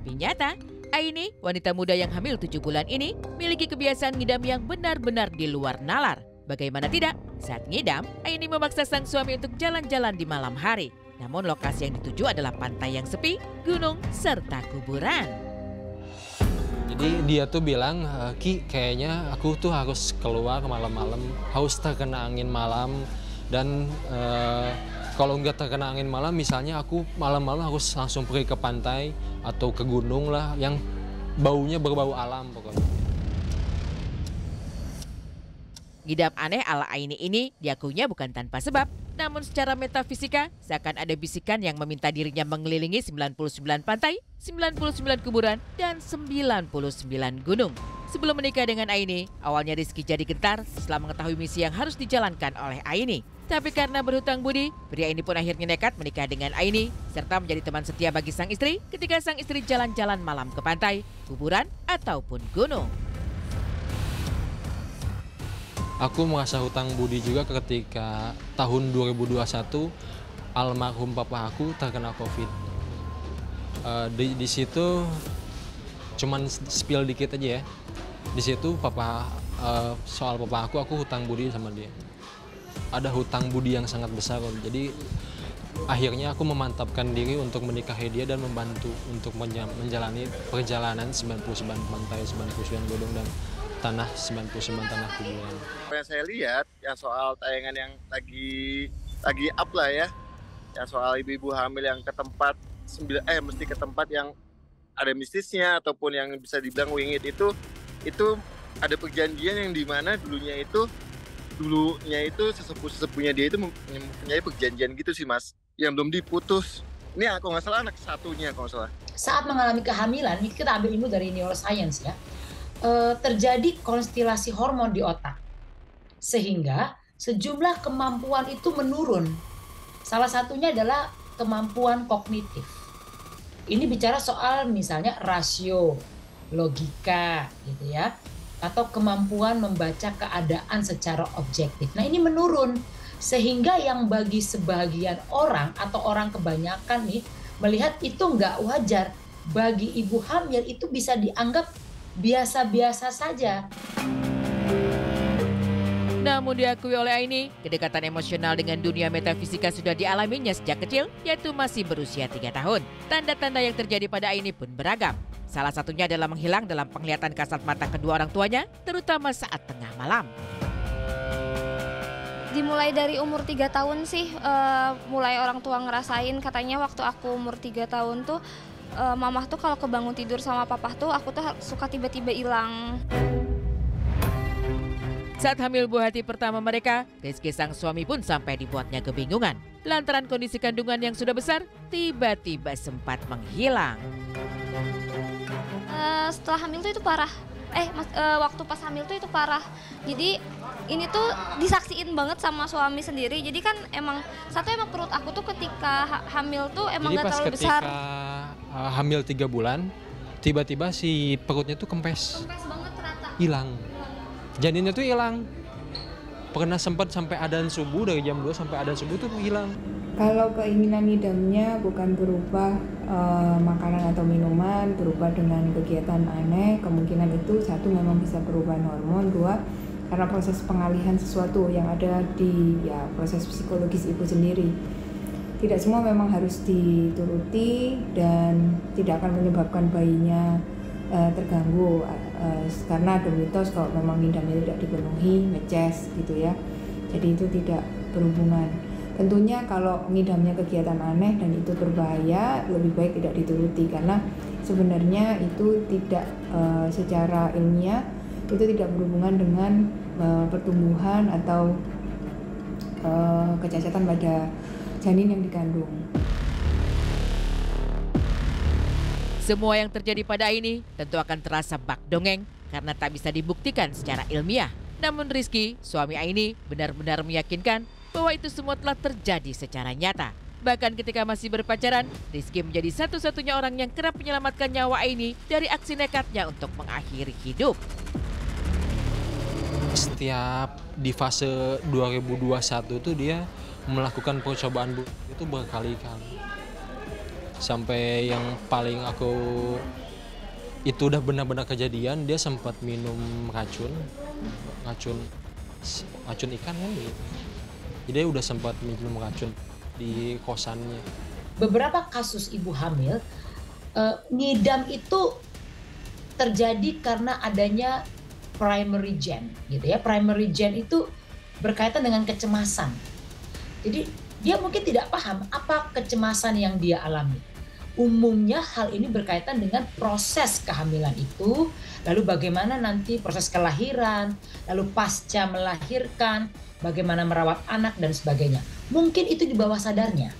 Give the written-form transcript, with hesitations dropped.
Tapi nyata, Aini, wanita muda yang hamil 7 bulan ini, miliki kebiasaan ngidam yang benar-benar di luar nalar. Bagaimana tidak, saat ngidam, Aini memaksa sang suami untuk jalan-jalan di malam hari. Namun lokasi yang dituju adalah pantai yang sepi, gunung, serta kuburan. Jadi dia tuh bilang, Ki kayaknya aku tuh harus keluar malam-malam, harus terkena angin malam. Dan kalau nggak terkena angin malam, misalnya aku malam-malam harus langsung pergi ke pantai atau ke gunung lah, yang baunya berbau alam pokoknya. Ngidam aneh ala Aini ini diakuinya bukan tanpa sebab. Namun secara metafisika, seakan ada bisikan yang meminta dirinya mengelilingi 99 pantai, 99 kuburan, dan 99 gunung. Sebelum menikah dengan Aini, awalnya Rizky jadi gentar setelah mengetahui misi yang harus dijalankan oleh Aini. Tapi karena berhutang budi, pria ini pun akhirnya nekat menikah dengan Aini, serta menjadi teman setia bagi sang istri ketika sang istri jalan-jalan malam ke pantai, kuburan, ataupun gunung. Aku merasa hutang budi juga ketika tahun 2021 almarhum papa aku terkena COVID. Di situ cuman spill dikit aja ya. Di situ soal papa aku hutang budi sama dia. Ada hutang budi yang sangat besar. Jadi akhirnya aku memantapkan diri untuk menikahi dia dan membantu untuk menjalani perjalanan 99 pantai, 99 gunung dan 99 tanah kuburan. Yang saya lihat, yang soal tayangan yang lagi up lah ya, yang soal ibu-ibu hamil yang ke tempat mesti ke tempat yang ada mistisnya ataupun yang bisa dibilang wingit itu ada perjanjian yang dimana dulunya itu sesepuhnya dia itu mempunyai perjanjian gitu sih Mas, yang belum diputus. Ini aku nggak salah anak satunya kalau nggak salah. Saat mengalami kehamilan, ini kita ambil ilmu dari neuroscience ya. Terjadi konstelasi hormon di otak sehingga sejumlah kemampuan itu menurun. Salah satunya adalah kemampuan kognitif. Ini bicara soal misalnya rasio, logika gitu ya, atau kemampuan membaca keadaan secara objektif. Nah ini menurun sehingga yang bagi sebagian orang atau orang kebanyakan nih melihat itu nggak wajar. Bagi ibu hamil itu bisa dianggap biasa-biasa saja. Namun diakui oleh Aini, kedekatan emosional dengan dunia metafisika sudah dialaminya sejak kecil, yaitu masih berusia 3 tahun. Tanda-tanda yang terjadi pada Aini pun beragam. Salah satunya adalah menghilang dalam penglihatan kasat mata kedua orang tuanya, terutama saat tengah malam. Dimulai dari umur 3 tahun sih, mulai orang tua ngerasain, katanya waktu aku umur 3 tahun tuh, mamah tuh kalau kebangun tidur sama papa tuh aku tuh suka tiba-tiba hilang. Saat hamil buah hati pertama mereka, Rizky sang suami pun sampai dibuatnya kebingungan. Lantaran kondisi kandungan yang sudah besar, tiba-tiba sempat menghilang. Setelah hamil tuh itu parah. Waktu pas hamil tuh itu parah. Jadi ini tuh disaksiin banget sama suami sendiri. Jadi kan emang perut aku tuh ketika hamil tuh emang nggak terlalu besar. Jadi pas ketika hamil 3 bulan, tiba-tiba si perutnya tuh kempes. Kempes banget ternyata. Hilang. Janinnya tuh hilang. Pernah sempat sampai adzan subuh, dari jam 2 sampai adzan subuh tuh hilang. Kalau keinginan ngidamnya bukan berupa makanan atau minuman, berubah dengan kegiatan aneh, kemungkinan itu 1 memang bisa perubahan hormon, 2 karena proses pengalihan sesuatu yang ada di proses psikologis ibu sendiri. Tidak semua memang harus dituruti dan tidak akan menyebabkan bayinya terganggu karena ada mitos kalau memang ngidamnya tidak dipenuhi, ngeces gitu ya. Jadi itu tidak berhubungan. Tentunya kalau ngidamnya kegiatan aneh dan itu berbahaya, lebih baik tidak dituruti karena sebenarnya itu tidak secara ilmiah itu tidak berhubungan dengan pertumbuhan atau kecacatan pada janin yang dikandung. Semua yang terjadi pada Aini tentu akan terasa bak dongeng karena tak bisa dibuktikan secara ilmiah. Namun Rizky, suami Aini, benar-benar meyakinkan bahwa itu semua telah terjadi secara nyata. Bahkan ketika masih berpacaran, Rizky menjadi satu-satunya orang yang kerap menyelamatkan nyawa Aini dari aksi nekatnya untuk mengakhiri hidup. Setiap di fase 2021 itu dia melakukan percobaan itu berkali-kali. Sampai yang paling aku itu udah benar-benar kejadian, dia sempat minum racun ikan kan gitu. Jadi dia udah sempat minum racun di kosannya. Beberapa kasus ibu hamil ngidam itu terjadi karena adanya primary gen gitu ya. Primary gen itu berkaitan dengan kecemasan. Jadi dia mungkin tidak paham apa kecemasan yang dia alami. Umumnya hal ini berkaitan dengan proses kehamilan itu, lalu bagaimana nanti proses kelahiran, lalu pasca melahirkan, bagaimana merawat anak dan sebagainya. Mungkin itu di bawah sadarnya.